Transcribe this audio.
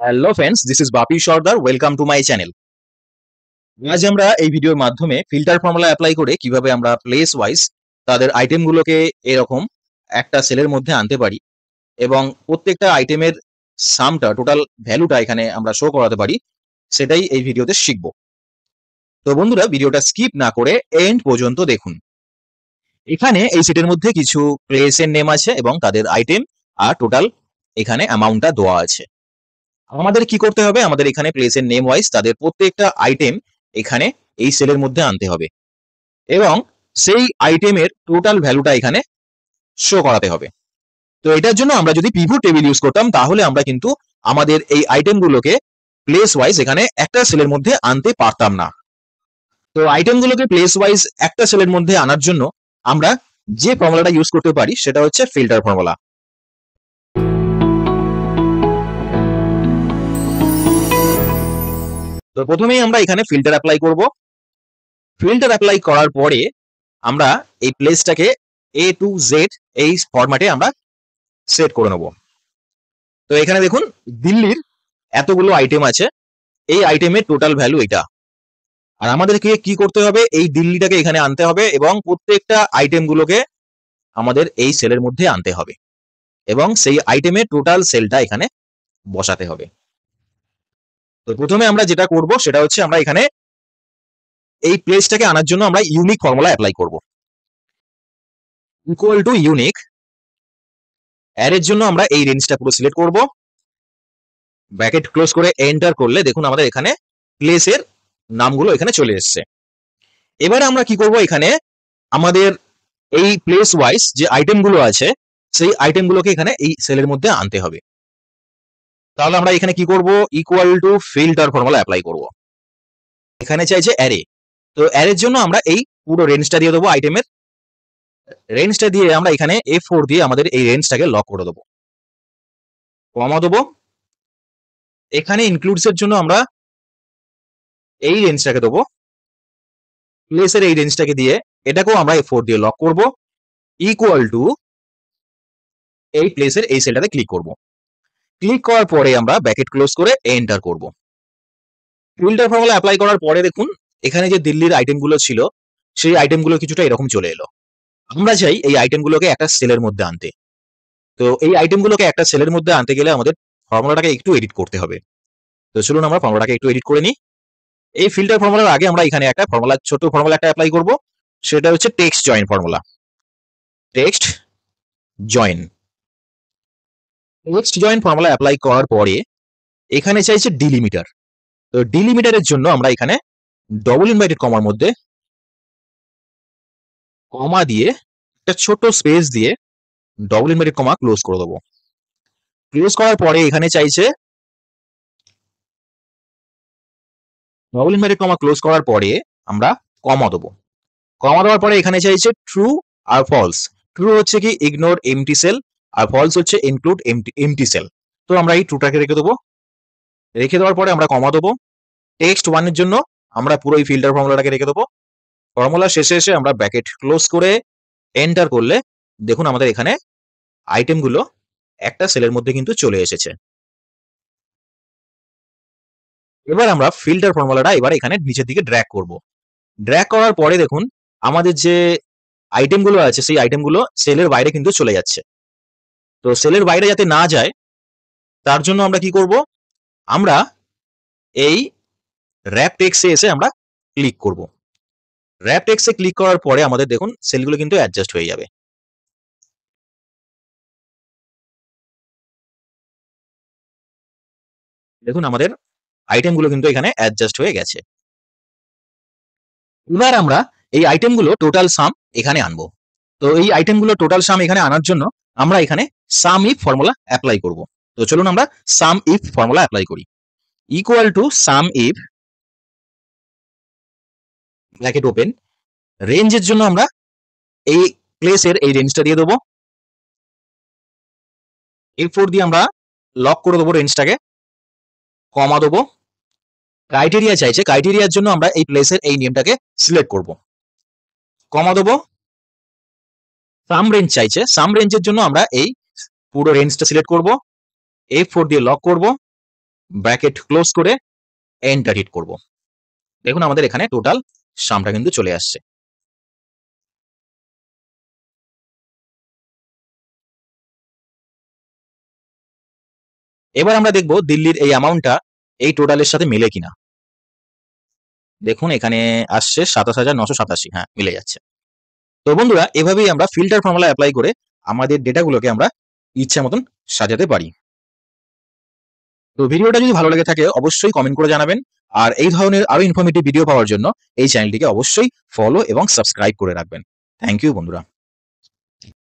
Hello friends, this is Bapi Sardar. Welcome to my channel. আজ আমরা এই ভিডিওর মাধ্যমে ফিল্টার ফর্মুলা অ্যাপ্লাই করে কিভাবে আমরা প্লেস ওয়াইজ তাদের আইটেমগুলোকে এরকম একটা সেলের মধ্যে আনতে পারি এবং প্রত্যেকটা আইটেমের সামটা টোটাল ভ্যালুটা এখানে আমরা শো করাতে পারি, সেটাই এই ভিডিওতে শিখব। তো বন্ধুরা, ভিডিওটা স্কিপ না করে এন্ড পর্যন্ত দেখুন। এখানে এই সেটের মধ্যে কিছু প্লেসের নেম আছে এবং তাদের আইটেম আর টোটাল এখানে অ্যামাউন্টটা দেওয়া আছে। আমাদের কি করতে হবে? আমাদের এখানে প্লেসের নেম ওয়াইজ তাদের প্রত্যেকটা আইটেম এখানে এই সেলের মধ্যে আনতে হবে এবং সেই আইটেমের টোটাল ভ্যালুটা এখানে শো করাতে হবে। তো এটার জন্য আমরা যদি পিভট টেবিল ইউজ করতাম তাহলে আমরা কিন্তু আমাদের এই আইটেমগুলোকে প্লেস ওয়াইজ এখানে একটা সেলের মধ্যে আনতে পারতাম না। তো আইটেমগুলোকে প্লেস ওয়াইজ একটা সেলের মধ্যে আনার জন্য আমরা যে ফর্মুলাটা ইউজ করতে পারি সেটা হচ্ছে ফিল্টার ফর্মুলা। তো প্রথমেই আমরা এখানে ফিল্টার অ্যাপ্লাই করব। ফিল্টার অ্যাপ্লাই করার পরে আমরা এই প্লেসটাকে এ টু জেড এই ফরম্যাটে আমরা সেট করে নেব। তো এখানে দেখুন, দিল্লির এতগুলো আইটেম আছে, এই আইটেমের টোটাল ভ্যালু এটা। আর আমাদেরকে কি করতে হবে? এই দিল্লিটাকে এখানে আনতে হবে এবং প্রত্যেকটা আইটেমগুলোকে আমাদের এই সেলের মধ্যে আনতে হবে এবং সেই আইটেমের টোটাল সেলটা এখানে বসাতে হবে। তো প্রথমে আমরা যেটা করব সেটা হচ্ছে আমরা এখানে এই প্লেসটাকে আনার জন্য আমরা ইউনিক ফর্মুলা অ্যাপ্লাই করব। ইকুয়াল টু ইউনিক, অ্যারের জন্য আমরা এই রেঞ্জটা পুরো সিলেক্ট করব, ব্র্যাকেট ক্লোজ করে এন্টার করলে দেখুন আমাদের এখানে প্লেসের নামগুলো এখানে চলে এসছে। এবারে আমরা কি করব? এখানে আমাদের এই প্লেস ওয়াইজ যে আইটেমগুলো আছে সেই আইটেমগুলোকে এখানে এই সেলের মধ্যে আনতে হবে। তাহলে আমরা এখানে কি করব? Equal to filter formula apply করব। এখানে চাইছে অ্যারে, তো অ্যারের জন্য আমরা এই পুরো রেঞ্জটা দিয়ে দেবো। আইটেমের রেঞ্জটা দিয়ে আমরা এখানে F4 দিয়ে আমাদের এই রেঞ্জটাকে লক করে দেবো, কমা দেবো। এখানে ইনক্লুডস এর জন্য আমরা এই রেঞ্জটাকে দেবো, প্লেসের এই রেঞ্জটাকে দিয়ে এটাকেও আমরা F4 দিয়ে লক করব, ইকুয়াল টু এই প্লেসের এই সেলটাতে ক্লিক করব। ক্লিক করার পরে আমরা ব্র্যাকেট ক্লোজ করে এন্টার করব। ফিল্টার ফর্মুলা অ্যাপ্লাই করার পরে দেখুন এখানে যে দিল্লির আইটেমগুলো ছিল সেই আইটেমগুলো কিছুটা এরকম চলে এলো। আমরা চাই এই আইটেমগুলোকে একটা সেলের মধ্যে আনতে। তো এই আইটেমগুলোকে একটা সেলের মধ্যে আনতে গেলে আমাদের ফর্মুলাটাকে একটু এডিট করতে হবে। তো চলুন আমরা ফর্মুলাটাকে একটু এডিট করে নিই। এই ফিল্টার ফর্মুলার আগে আমরা এখানে একটা ফর্মুলা, ছোট ফর্মুলা একটা অ্যাপ্লাই করব, সেটা হচ্ছে text join formula. Text join, text join formula apply করার পরে এখানে চাইছে ডিলিমিটার। তো ডিলিমিটারের জন্য আমরা এখানে ডবল ইনভার্টেড কমার মধ্যে কমা দিয়ে একটা ছোট স্পেস দিয়ে ডবল ইনভার্টেড কমা ক্লোজ করে দেবো। ক্লোজ করার পরে এখানে চাইছে ডবল ইনভার্টেড কমা ক্লোজ করার পরে আমরা কমা দেবো। কমা দেওয়ার পরে এখানে চাইছে ট্রু আর ফলস। ট্রু হচ্ছে কি ইগনোর এমটি সেল, আর ফলস হচ্ছে ইনক্লুড এমটি সেল। তো আমরা এই ট্রুটাকে রেখে দেবো। রেখে দেওয়ার পরে আমরা কমা দেবো। টেক্সট ওয়ানের জন্য আমরা পুরো এই ফিল্টার ফর্মুলাটাকে রেখে দেবো। ফর্মুলা শেষে এসে আমরা ব্র্যাকেট ক্লোজ করে এন্টার করলে দেখুন আমাদের এখানে আইটেমগুলো একটা সেলের মধ্যে কিন্তু চলে এসেছে। এবার আমরা ফিল্টার ফর্মুলাটা এবার এখানে নিচের দিকে ড্র্যাগ করব। ড্র্যাগ করার পরে দেখুন আমাদের যে আইটেমগুলো আছে সেই আইটেমগুলো সেলের বাইরে কিন্তু চলে যাচ্ছে। তো সেলের বাইরে যাতে না যায় তার জন্য আমরা কি করব? আমরা এই র‍্যাপ টেক্সটে এসে আমরা ক্লিক করব। র‍্যাপ টেক্সটে ক্লিক করার পরে আমাদের দেখুন সেলগুলো কিন্তু অ্যাডজাস্ট হয়ে যাবে। দেখুন আমাদের আইটেমগুলো কিন্তু এখানে অ্যাডজাস্ট হয়ে গেছে। এবার আমরা এই আইটেমগুলো টোটাল সাম এখানে আনবো। তো এই আইটেমগুলো টোটাল সাম এখানে আনার জন্য আমরা এখানে সাম ইফ ফর্মুলা অ্যাপ্লাই করব। তো চলুন আমরা সাম ইফ ফর্মুলা অ্যাপ্লাই করি। Equal to some if, bracket open, রেঞ্জের জন্য আমরা এই প্লেসের এই রেঞ্জটা দিয়ে দেবো। F4 দিয়ে আমরা লক করে দেবো রেঞ্জটাকে, কমা দেবো। ক্রাইটেরিয়া চাইছে, ক্রাইটেরিয়ার জন্য আমরা এই প্লেসের এই নেমটাকে সিলেক্ট করব, কমা দেবো। সাম রেঞ্জ চাইছে, সাম রেঞ্জের জন্য আমরা এই পুরো রেঞ্জটা সিলেক্ট করব, F4 দিয়ে লক করব, ব্র্যাকেট ক্লোজ করে এন্টার হিট করব। দেখুন আমাদের এখানে টোটাল সামটা কিন্তু চলে আসছে। এবার আমরা দেখব দিল্লির এই অ্যামাউন্টটা এই টোটালের সাথে মিলে কিনা। দেখুন এখানে আসছে ২৭,৯৮৭, হ্যাঁ মিলে যাচ্ছে। তো বন্ধুরা এভাবেই আমরা ফিল্টার ফর্মুলা অ্যাপ্লাই করে আমাদের ডেটাগুলোকে আমরা ইচ্ছা মতন সাজাতে পারি। তো ভিডিওটা যদি ভালো লেগে থাকে অবশ্যই কমেন্ট করে জানাবেন। আর এই ধরনের আরো ইনফরমেটিভ ভিডিও পাওয়ার জন্য এই চ্যানেলটিকে অবশ্যই ফলো এবং সাবস্ক্রাইব করে রাখবেন। থ্যাংক ইউ বন্ধুরা।